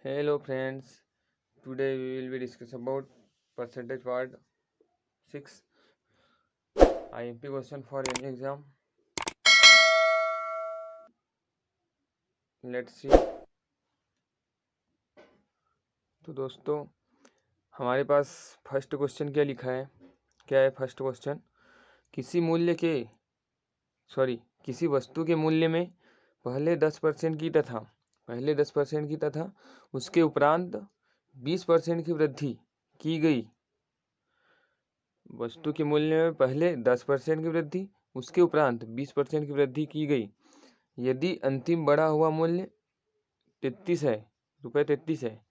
Hello friends, today we will be discuss about percentage part 6 IMP question for any exam. Let's see. तो दोस्तों हमारे पास first question क्या लिखा है। क्या है फर्स्ट क्वेश्चन? किसी वस्तु के मूल्य में पहले 10% की तथा उसके उपरांत 20% की वृद्धि की गई। वस्तु के मूल्य में पहले 10% की वृद्धि, उसके उपरांत 20% की वृद्धि की गई यदि अंतिम बढ़ा हुआ मूल्य 33 है, रुपये 33 है,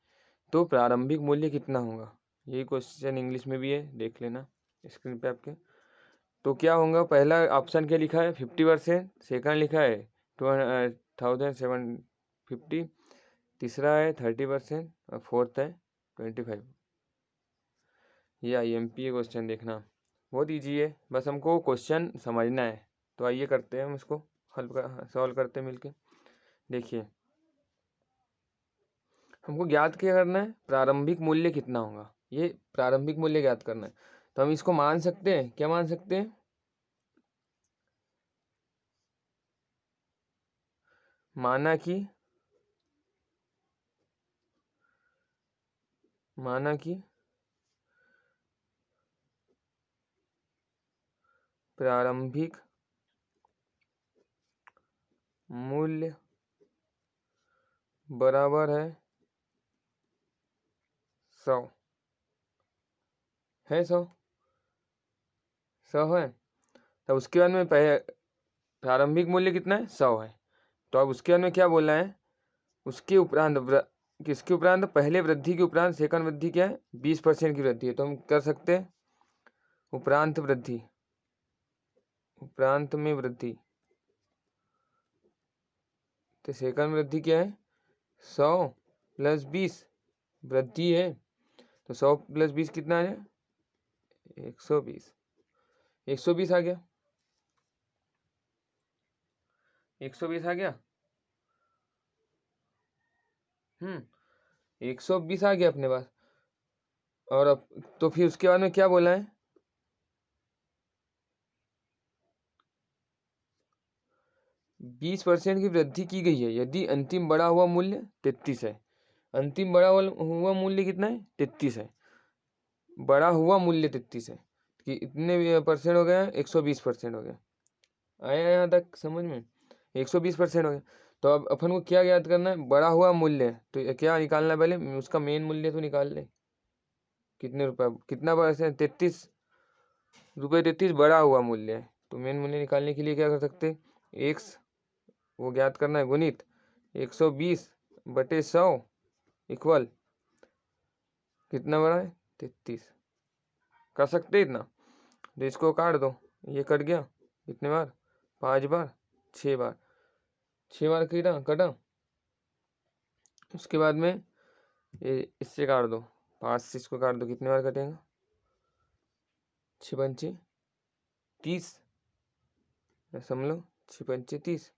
तो प्रारंभिक मूल्य कितना होगा। यही क्वेश्चन इंग्लिश में भी है, देख लेना स्क्रीन पे आपके। तो क्या होगा, पहला ऑप्शन क्या लिखा है 50%, सेकंड लिखा है 2750, तीसरा है 30% और फोर्थ है 25। ये IMP क्वेश्चन देखना बहुत ईजी है, बस हमको क्वेश्चन समझना है। तो आइए करते हैं हम इसको सॉल्व करते हैं मिलके। देखिए हमको ज्ञात क्या करना है, प्रारंभिक मूल्य कितना होगा। ये प्रारंभिक मूल्य ज्ञात करना है। तो हम इसको मान सकते हैं, क्या मान सकते हैं, माना कि प्रारंभिक मूल्य बराबर है 100 है। 100 है। तो उसके बाद में प्रारंभिक मूल्य कितना है, 100 है। तो अब उसके बाद में क्या बोलना है, उसके उपरांत किसके उपरांत, पहले वृद्धि के उपरांत सेकंड वृद्धि क्या है, 20% की वृद्धि है। तो हम कर सकते हैं उपरांत में वृद्धि। तो सेकंड वृद्धि क्या है, 100 + 20 वृद्धि है। तो 100 + 20 कितना है, 120। 120 आ गया, 120 आ गया। 120 आ गया अपने पास। और अब तो फिर उसके बाद में क्या बोला है, 20% की वृद्धि की गई है यदि अंतिम बढ़ा हुआ मूल्य 33 है। अंतिम बढ़ा हुआ मूल्य कितना है, 33 है। बढ़ा हुआ मूल्य 33 है कि इतने परसेंट हो गया, 120% हो गया। आया यहाँ तक समझ में, 120% हो गया। तो अब अपन को क्या याद करना है, बढ़ा हुआ मूल्य। तो क्या निकालना है, पहले उसका मेन मूल्य तो निकाल ले। कितने रुपए, कितना परसेंट, 33 रुपये बढ़ा हुआ मूल्य है। तो मेन मूल्य निकालने के लिए क्या कर सकते हैं, एक्स वो ज्ञात करना है, गुणित 120/100 इक्वल कितना बड़ा है, 33। कर सकते इतना। तो इसको काट दो, ये कट गया कितने बार, 5 बार, 6 बार, 6 बार कटा। उसके बाद में ये इससे काट दो, 5 से इसको काट दो, कितने बार कटेगा, 6 पंचे 30 6 पंचे 30।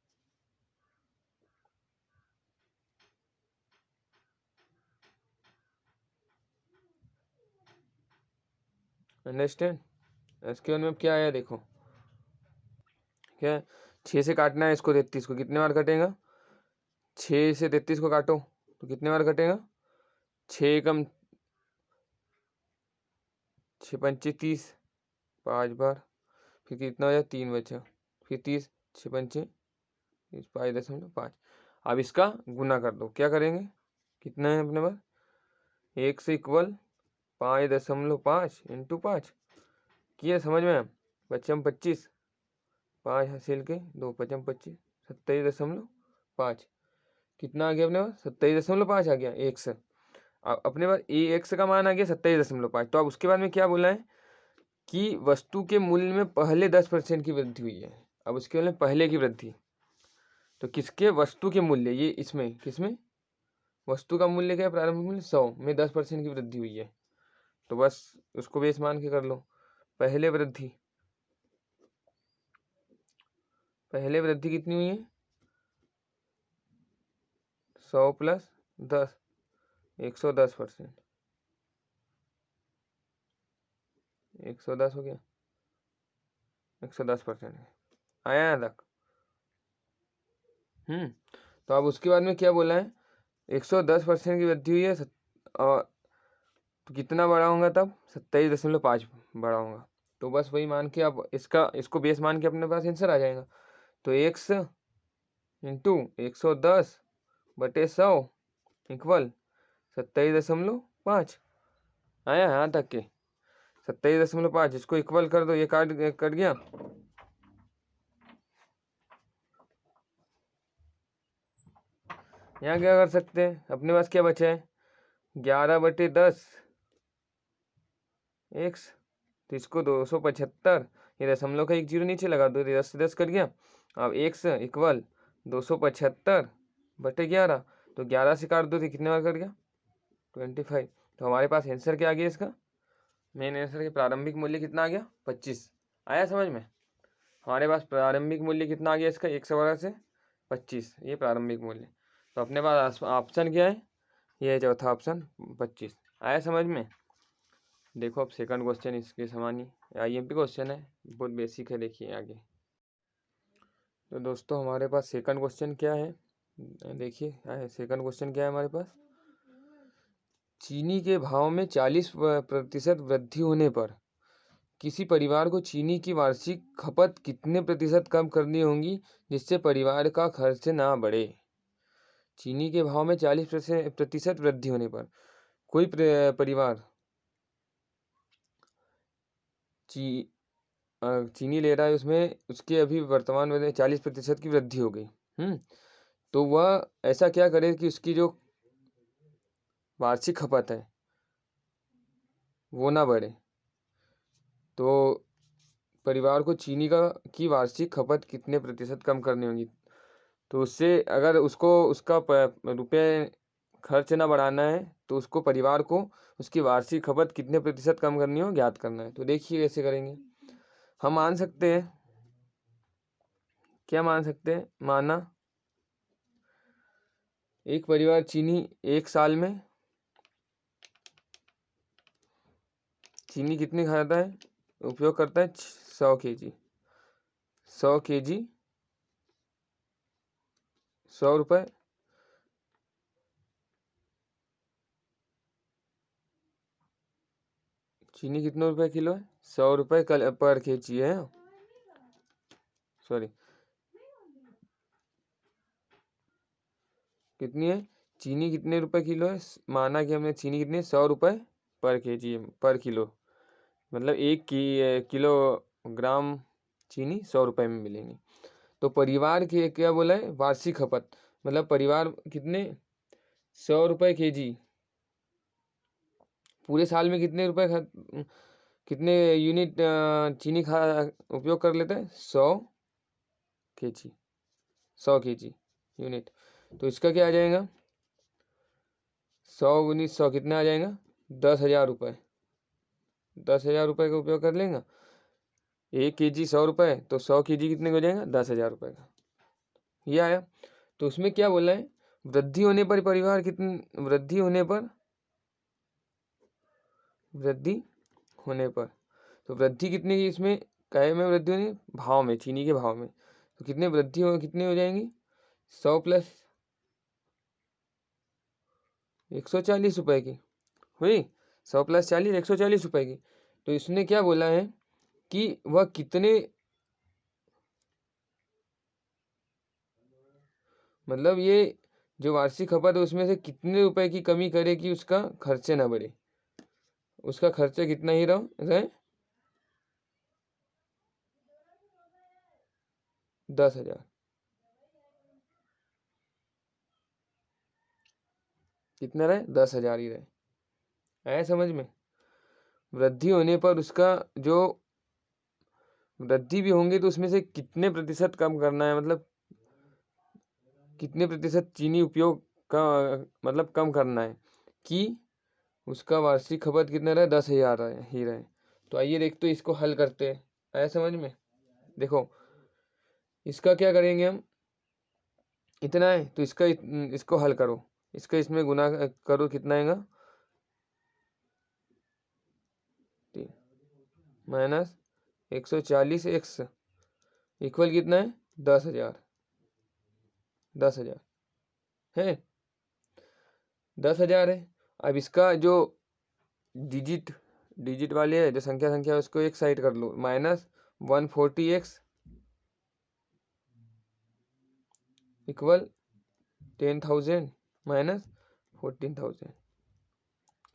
अंडरस्टैंड। इसके बाद में क्या आया देखो, क्या 6 से काटना है इसको 33 को, कितने बार कटेगा, 6 से 33 को काटो तो कितने बार कटेगा, 6 कम 6 पंचे 30, 5 बार। फिर कितना हो जाए, 3 बचा, फिर 30, 6 पंचे 5.5। अब इसका गुना कर दो, क्या करेंगे, कितना है अपने पास, 1 से इक्वल 5.5 इंटू 5 किया, समझ में। बच्चे 25, 5 हासिल के 2 पचम 25, 27.5। कितना आ गया अपने पास, 27.5 आ गया एक्स। अपने पास एक्स का मान आ गया 27.5। तो अब उसके बाद में क्या बोला है कि वस्तु के मूल्य में पहले 10% की वृद्धि हुई है। अब उसके बाद में पहले की वृद्धि, तो किसके, वस्तु के मूल्य, ये इसमें किसमें, वस्तु का मूल्य क्या है, प्रारंभिक मूल्य 100 में 10% की वृद्धि हुई है। तो बस उसको बेस मान के कर लो। पहले वृद्धि कितनी हुई है, 100 + 10 110%, 110 हो गया, 110% आया यहाँ तक। तो अब उसके बाद में क्या बोला है, 110% की वृद्धि हुई है और तो कितना बढ़ाऊंगा तब 27.5 बढ़ाऊंगा। तो बस वही मान के अब इसको बेस मान के अपने पास आंसर आ जाएगा। तो x इंटू 110/100 इक्वल 27.5 आया यहाँ तक के 27.5। इसको इक्वल कर दो, ये कट गया। यहाँ क्या कर सकते हैं, अपने पास क्या बचा है 11/10 x। तो इसको 275, ये दशमलव का एक जीरो नीचे लगा दो, 10 से 10 कट गया। अब x इक्वल 275/11, तो 11 से काट दो तो कितने बार कट गया 25। तो हमारे पास आंसर क्या आ गया इसका, मेन आंसर के प्रारंभिक मूल्य कितना आ गया 25। आया समझ में, हमारे पास प्रारंभिक मूल्य कितना आ गया इसका 112 से 25, ये प्रारंभिक मूल्य। तो अपने पास ऑप्शन क्या है, ये है चौथा ऑप्शन 25। आया समझ में। देखो अब सेकंड क्वेश्चन इसके समान ही IMP क्वेश्चन है, बहुत बेसिक है, देखिए आगे। तो दोस्तों हमारे पास सेकंड क्वेश्चन क्या है, देखिए सेकंड क्वेश्चन क्या है हमारे पास। चीनी के भाव में 40% वृद्धि होने पर किसी परिवार को चीनी की वार्षिक खपत कितने प्रतिशत कम करनी होगी जिससे परिवार का खर्च ना बढ़े। चीनी के भाव में 40% वृद्धि होने पर कोई परिवार चीनी ले रहा है, उसमें उसके अभी वर्तमान में 40% की वृद्धि हो गई। तो वह ऐसा क्या करे कि उसकी जो वार्षिक खपत है वो ना बढ़े। तो परिवार को चीनी की वार्षिक खपत कितने प्रतिशत कम करनी होगी, तो उससे अगर उसको उसका रुपये खर्च ना बढ़ाना है तो उसको परिवार को उसकी वार्षिक खपत कितने प्रतिशत कम करनी हो ज्ञात करना है। तो देखिए कैसे करेंगे। हम मान सकते हैं, क्या मान सकते हैं, माना एक परिवार चीनी एक साल में चीनी कितनी खाता है, उपयोग करता है 100 kg, 100 kg 100 रुपये, चीनी कितने रुपए किलो है 100 रुपये पर kg है, सॉरी कितनी है, चीनी कितने रुपए किलो है, माना कि हमने चीनी कितनी 100 रुपये पर kg पर किलो, मतलब किलोग्राम चीनी 100 रुपये में मिलेंगी। तो परिवार के क्या बोला है वार्षिक खपत, मतलब परिवार कितने 100 रुपये kg पूरे साल में कितने कितने यूनिट चीनी उपयोग कर लेते हैं 100 kg, 100 kg यूनिट। तो इसका क्या आ जाएगा 100 × 100 कितना आ जाएगा 10,000 रुपये, 10,000 रुपये का उपयोग कर लेंगे। 1 kg 100 रुपये, तो 100 kg कितने हो जाएगा 10,000 रुपये का, ये आया। तो उसमें क्या बोला है वृद्धि होने पर परिवार कितनी वृद्धि होने पर तो वृद्धि कितने की इसमें काय में वृद्धि होनी, भाव में, चीनी के भाव में। तो कितने हो जाएंगी 100 + 140 रुपये की हुई, 100 + 40 140 रुपये की। तो इसने क्या बोला है कि वह कितने, मतलब ये जो वार्षिक खपत है उसमें से कितने रुपए की कमी करे कि उसका खर्चे ना बढ़े, उसका खर्चा कितना ही रहे 10,000, कितना रहे 10,000 ही रहे। आया समझ में। वृद्धि होने पर उसका जो वृद्धि भी होंगे तो उसमें से कितने प्रतिशत कम करना है, मतलब कितने प्रतिशत चीनी उपयोग का मतलब कम करना है कि उसका वार्षिक खपत कितना रहे 10,000 ही रहे। तो आइए देखते इसको हल करते हैं। आया समझ में। देखो इसका क्या करेंगे हम, इतना है तो इसको हल करो, इसका इसमें गुना करो, कितना आएगा? 3 माइनस 140x इक्वल कितना है? 10,000। 10,000 है, 10,000 है। अब इसका जो डिजिट डिजिट वाले है, जो संख्या है, उसको एक साइड कर लो, माइनस 140x इक्वल 10,000 माइनस 14,000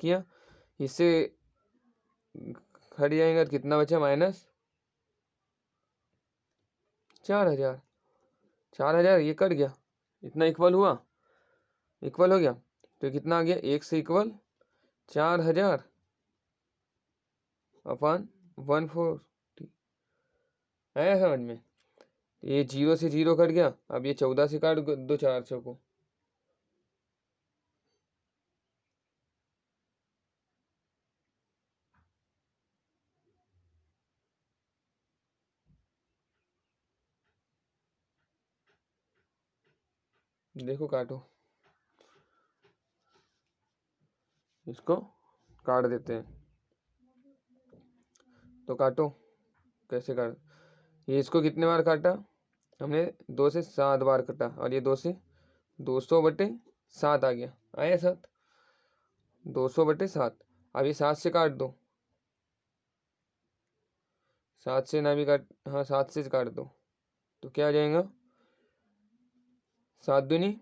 किया। इससे हट जाएगा तो कितना बचा? माइनस 4,000। 4,000 ये कट गया, इतना इक्वल हुआ, इक्वल हो गया। तो कितना आ गया? 1 से इक्वल 4,000 अपन 140 है समझ में? ये 0 से 0 कट गया। अब ये 14 से काट दो 400 को, देखो काटो, इसको काट देते हैं। तो काटो, कैसे काट? ये इसको कितने बार काटा हमने? 2 से 7 बार काटा, और ये 2 से 200/7 आ गया, आया 7, 200/7। अब ये 7 से काट दो, 7 से ना भी काट, हाँ 7 से काट दो, तो क्या आ जाएगा? 7 दूनी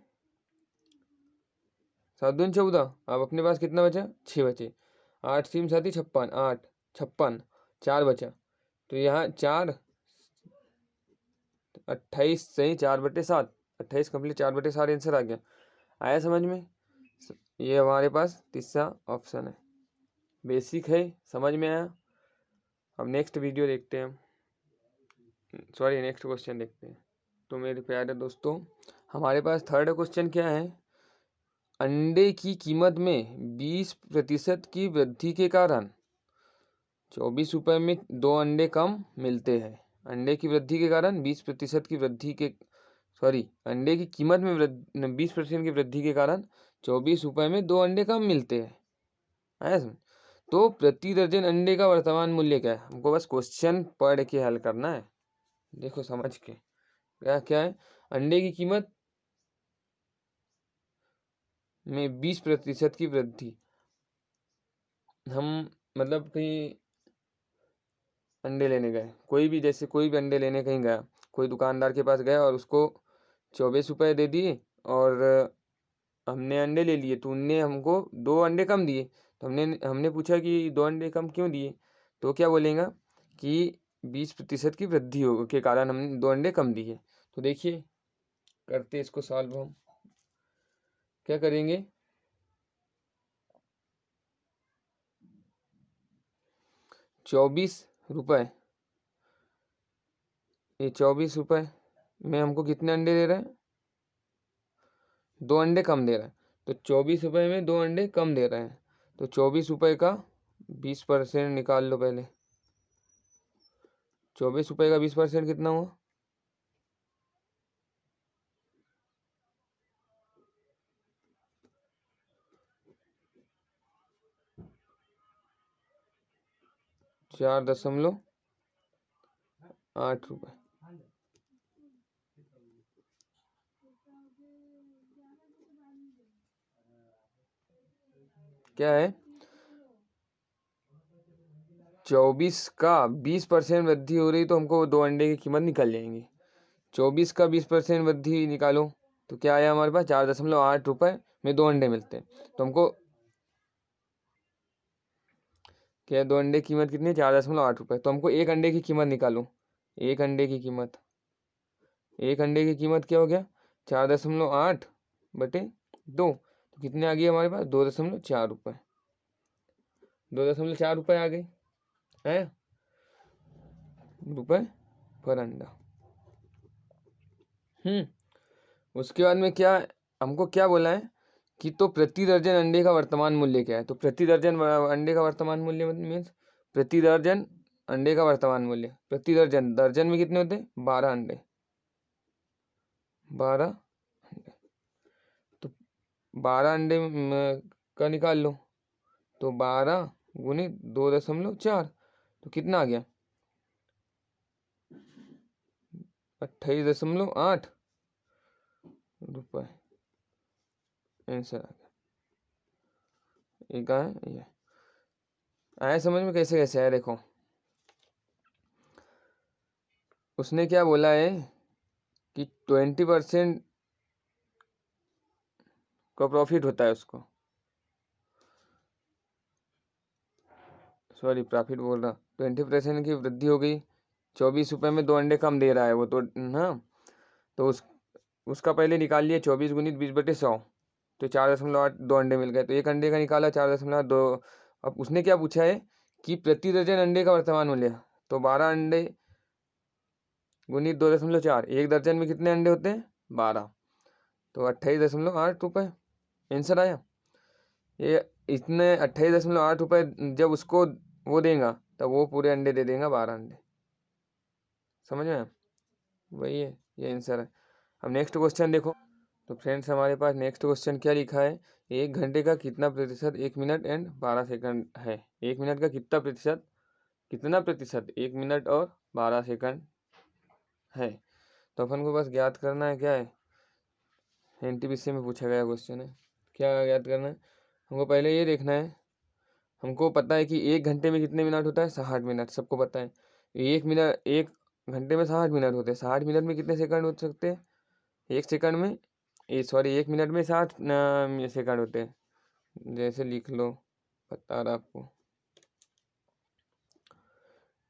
14। अब अपने पास कितना बचा? 6 बचे। 8 सीम 7 56, 8 56, 4 बचा। तो यहाँ 4 28 सही 4/7, 28 कंप्लीट 4/7 आंसर आ गया। आया समझ में? ये हमारे पास तीसरा ऑप्शन है, बेसिक है, समझ में आया? अब नेक्स्ट वीडियो देखते हैं, सॉरी नेक्स्ट क्वेश्चन देखते हैं। तो मेरे प्यारे दोस्तों, हमारे पास थर्ड क्वेश्चन क्या है? अंडे की कीमत में 20% की वृद्धि के कारण 24 रुपये में 2 अंडे कम मिलते हैं। अंडे की वृद्धि के कारण 20% की वृद्धि के अंडे की कीमत में 20% की वृद्धि के कारण 24 रुपये में 2 अंडे कम मिलते हैं। आया समझ? तो प्रति दर्जन अंडे का वर्तमान मूल्य क्या है? हमको बस क्वेश्चन पढ़ के हल करना है, देखो समझ के। क्या क्या है? अंडे की कीमत में 20% की वृद्धि। हम मतलब कहीं अंडे लेने गए, कोई भी, जैसे कोई भी अंडे लेने कहीं गया, कोई दुकानदार के पास गया और उसको 24 रुपये दे दिए, और हमने अंडे ले लिए, तो उनने हमको 2 अंडे कम दिए। तो हमने पूछा कि 2 अंडे कम क्यों दिए? तो क्या बोलेगा कि 20% की वृद्धि हो के कारण हमने 2 अंडे कम दिए। तो देखिए, करते इसको सॉल्व हम। क्या करेंगे? 24 रुपये, ये 24 रुपये में हमको कितने अंडे दे रहे हैं? 2 अंडे कम दे रहा है। तो 24 रुपये में 2 अंडे कम दे रहे हैं, तो 24 रुपये का 20% निकाल लो पहले। 24 रुपये का 20% कितना हुआ? 4.8 रुपये। क्या है? 24 का 20% वृद्धि हो रही, तो हमको 2 अंडे की कीमत निकल जाएंगी। 24 का 20% वृद्धि निकालो, तो क्या आया हमारे पास? 4.8 रुपये में 2 अंडे मिलते हैं। तो हमको क्या, 2 अंडे की कीमत कितनी है? 4.8 रुपये। तो हमको एक अंडे की कीमत निकालो, एक अंडे की कीमत, एक अंडे की कीमत क्या हो गया? 4.8/2, तो कितने आ गए हमारे पास? 2.4 रुपये। 2.4 रुपये आ गए है रुपये पर अंडा। उसके बाद में क्या हमको क्या बोला है कि तो प्रति दर्जन अंडे का वर्तमान मूल्य क्या है? तो प्रति दर्जन अंडे का वर्तमान मूल्य मीन्स प्रति दर्जन अंडे का वर्तमान मूल्य, प्रति दर्जन, दर्जन में कितने होते हैं? 12 अंडे, 12 अंडे। तो 12 अंडे का निकाल लो, तो 12 गुणित 2.4, तो कितना आ गया 28.8 रुपये आंसर आ गया। ये कहाँ है, ये आया समझ में कैसे कैसे आया। देखो उसने क्या बोला है कि 20% का प्रॉफिट होता है उसको, सॉरी प्रॉफिट बोल रहा, 20% की वृद्धि हो गई। 24 रुपये में 2 अंडे कम दे रहा है वो तो, हाँ तो उसका पहले निकाल लिया 24 गुणित 20/100, तो 4.8 2 अंडे मिल गए, तो एक अंडे का निकाला 4.2। अब उसने क्या पूछा है कि प्रति दर्जन अंडे का वर्तमान मूल्य, तो 12 अंडे गुणित 2.4, एक दर्जन में कितने अंडे होते हैं 12, तो 28.8 रुपये आंसर आया। ये इतने 28.8 रुपये जब उसको वो देगा तब वो पूरे अंडे दे देगा, 12 अंडे, समझ में वही है, ये आंसर है। अब नेक्स्ट क्वेश्चन देखो, तो फ्रेंड्स हमारे पास नेक्स्ट क्वेश्चन क्या लिखा है, 1 घंटे का कितना प्रतिशत 1 मिनट एंड 12 सेकंड है। 1 मिनट का कितना प्रतिशत 1 मिनट और 12 सेकंड है। तो अपन को बस ज्ञात करना है, क्या है एनटीपीसी में पूछा गया क्वेश्चन है, क्या ज्ञात करना है हमको, पहले ये देखना है। हमको पता है कि 1 घंटे में कितने मिनट होता है 60 मिनट, सबको पता है। 1 घंटे में 60 मिनट होते हैं, 60 मिनट में कितने सेकंड हो सकते हैं, 1 सेकंड में, सॉरी 1 मिनट में 60 सेकंड होते हैं। जैसे लिख लो, बता रहा आपको,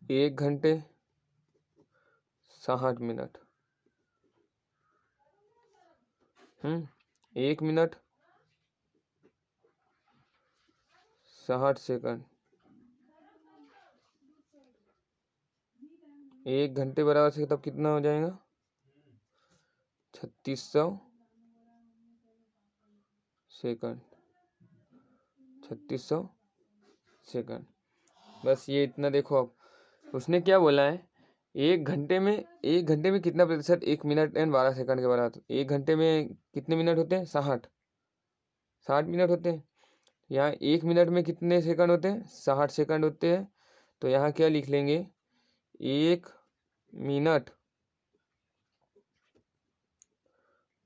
1 घंटे 60 मिनट, 1 मिनट 60 सेकंड, 1 घंटे बराबर से तब कितना हो जाएगा 3600 सेकंड, 3600 सेकंड। बस ये इतना देखो। अब उसने क्या बोला है, 1 घंटे में कितना प्रतिशत 1 मिनट एंड 12 सेकंड के बराबर। 1 घंटे में कितने मिनट होते हैं 60 मिनट होते हैं। यहाँ 1 मिनट में कितने सेकंड होते हैं 60 सेकंड होते हैं। तो यहाँ क्या लिख लेंगे, 1 मिनट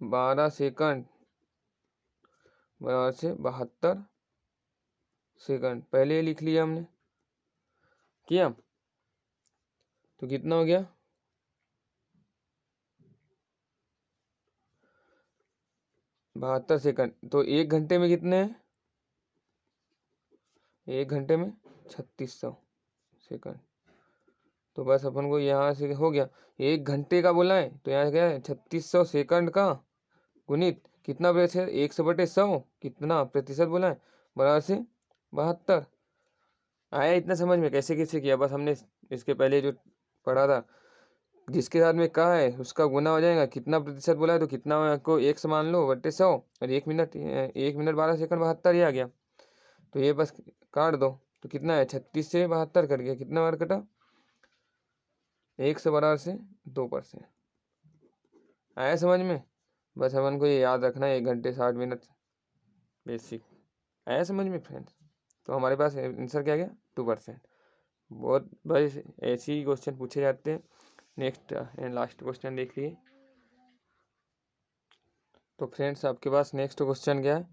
12 सेकंड बराबर से 72 सेकंड। पहले लिख लिया हमने, किया तो कितना हो गया 72 सेकंड। तो 1 घंटे में कितने हैं, 1 घंटे में 3600 सेकंड। तो बस अपन को यहाँ से हो गया, 1 घंटे का बोला है तो यहाँ क्या है 3600 सेकंड का गुणित कितना प्रतिशत 100/100 कितना प्रतिशत बोला है बराबर से 72। आया इतना समझ में कैसे कैसे किया। बस हमने इसके पहले जो पढ़ा था, जिसके साथ में कहा है उसका गुना हो जाएगा, कितना प्रतिशत बोला है तो कितना को 1 से मान लो बट्टे 100, और 1 मिनट 12 सेकंड 72 ही आ गया। तो ये बस काट दो, तो कितना है 36 से 72 कट गया, कितना बार कटा 100 बराबर से 2%। आया समझ में। बस अपन को ये याद रखना है 1 घंटे 60 मिनट बेसिक। आया समझ में फ्रेंड्स। तो हमारे पास आंसर क्या गया 2%। बहुत बस ऐसे ही क्वेश्चन पूछे जाते हैं। नेक्स्ट एंड लास्ट क्वेश्चन देखिए। तो फ्रेंड्स आपके पास नेक्स्ट क्वेश्चन क्या है,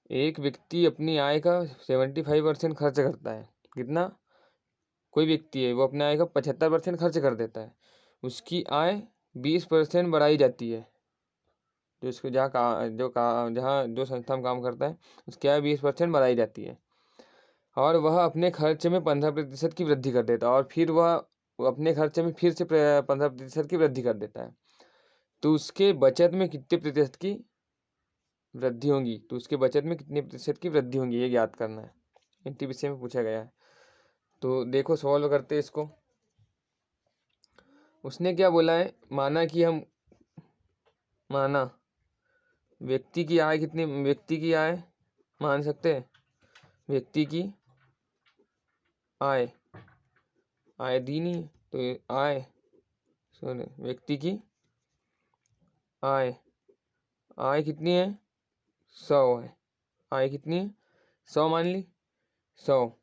एक व्यक्ति अपनी आय का 75% खर्च करता है। कितना, कोई व्यक्ति है वो अपने आय का 75% खर्च कर देता है, उसकी आय 20% बढ़ाई जाती है। जो इसको जहाँ जो संस्था में काम करता है उसकी आय 20% बढ़ाई जाती है, और वह अपने खर्च में 15% की वृद्धि कर देता है, और फिर वह अपने खर्च में फिर से 15% की वृद्धि कर देता है। तो उसके बचत में कितने प्रतिशत की वृद्धि होगी, तो उसके बचत में कितने प्रतिशत की वृद्धि होगी ये याद करना है, एनटीपीसी में पूछा गया है। तो देखो सॉल्व करते हैं इसको। उसने क्या बोला है, माना व्यक्ति की आय कितनी, व्यक्ति की आय मान सकते हैं, व्यक्ति की आय दी नहीं, तो व्यक्ति की आय कितनी है 100 है। आय कितनी है? 100 मान ली, 100।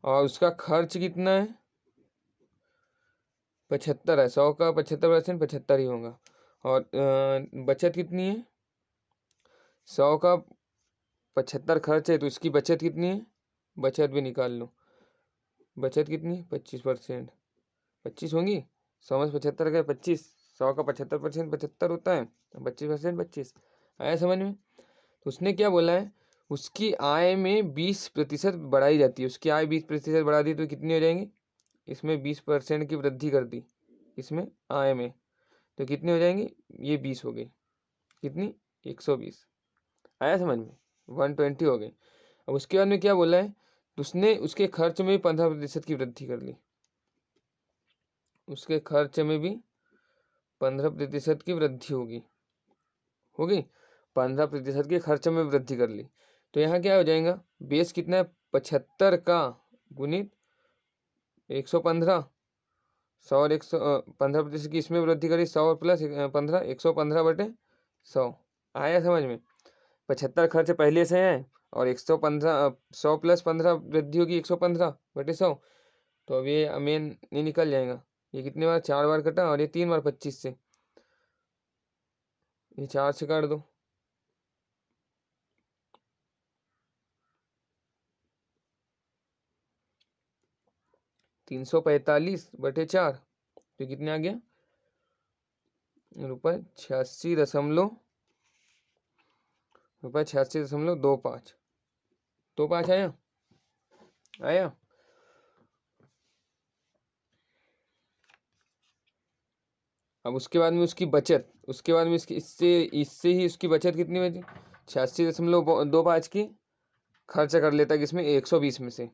और उसका खर्च कितना है? 75 है। 100 का 75% 75 ही होगा। और बचत कितनी है? 100 का 75 खर्च है तो इसकी बचत कितनी है? बचत भी निकाल लो। बचत कितनी है? 25%। 25 होंगी। 100 में 75 का 25, 100 का 75% 75 होता है, 25% 25। आया समझ में? तो उसने क्या बोला है, उसकी आय में 20% बढ़ाई जाती है। उसकी आय 20% बढ़ा दी तो कितनी हो जाएंगी? इसमें 20% की वृद्धि कर दी इसमें आय में, तो कितनी हो जाएंगी? ये 20 हो गई। कितनी? 120। आया समझ में? 120 हो गई। अब उसके बाद में क्या बोला है, उसने उसके खर्च में 15% की वृद्धि कर ली। उसके खर्च में भी 15% की वृद्धि होगी। 15% के खर्च में वृद्धि कर ली। तो यहाँ क्या हो जाएगा? बेस कितना है? 75 का गुणित 115। 100 और 100, 15% की इसमें वृद्धि करी, 100 और प्लस 15, 115/100। आया समझ में? 75 खर्च पहले से है और 115, 100 प्लस 15 वृद्धि होगी 115/100। तो अब ये मेन ये निकल जाएगा। ये कितने बार? 4 बार कटा और ये 3 बार 25 से, ये 4 से काट दो। 345/4 तो कितने आ गया? रुपये 86.25। 25 आया? आया। अब उसके बाद में उसकी बचत, उसके बाद में इसकी इससे इससे ही उसकी बचत कितनी बची? 86.25 की खर्च कर लेता है इसमें 120 में से।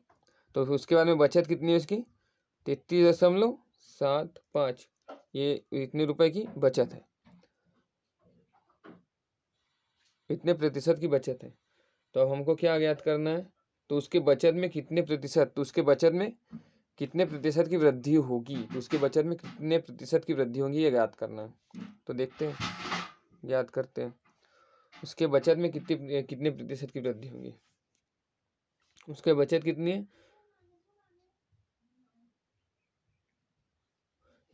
तो फिर उसके बाद में बचत कितनी है उसकी? 33.75। ये इतने रुपए की बचत है, इतने प्रतिशत की बचत है। तो अब हमको क्या ज्ञात करना है? तो उसके बचत में कितने प्रतिशत, तो उसके बचत में कितने प्रतिशत की वृद्धि होगी, तो उसके बचत में कितने प्रतिशत की वृद्धि होगी ये ज्ञात करना है। तो देखते हैं, ज्ञात करते हैं। उसके बचत में कितने कितने प्रतिशत की वृद्धि होगी। उसके बचत कितनी है?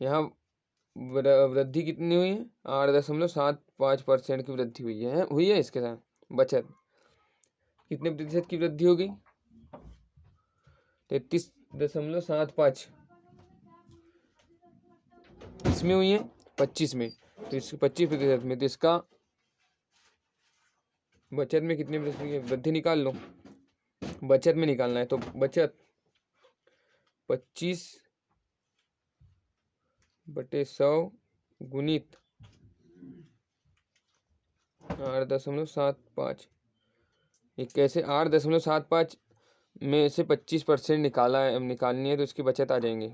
यहाँ वृद्धि कितनी हुई है? 8.75% की वृद्धि हुई है इसके साथ। बचत कितने प्रतिशत की वृद्धि होगी? 33.75 इसमें हुई है, 25 में, तो इस 25% में, तो इसका बचत में कितने प्रतिशत की वृद्धि निकाल लो। बचत में निकालना है तो बचत 25/100 गुणित 8.75। ये कैसे? 8.75 में से 25% निकालनी है तो इसकी बचत आ जाएंगे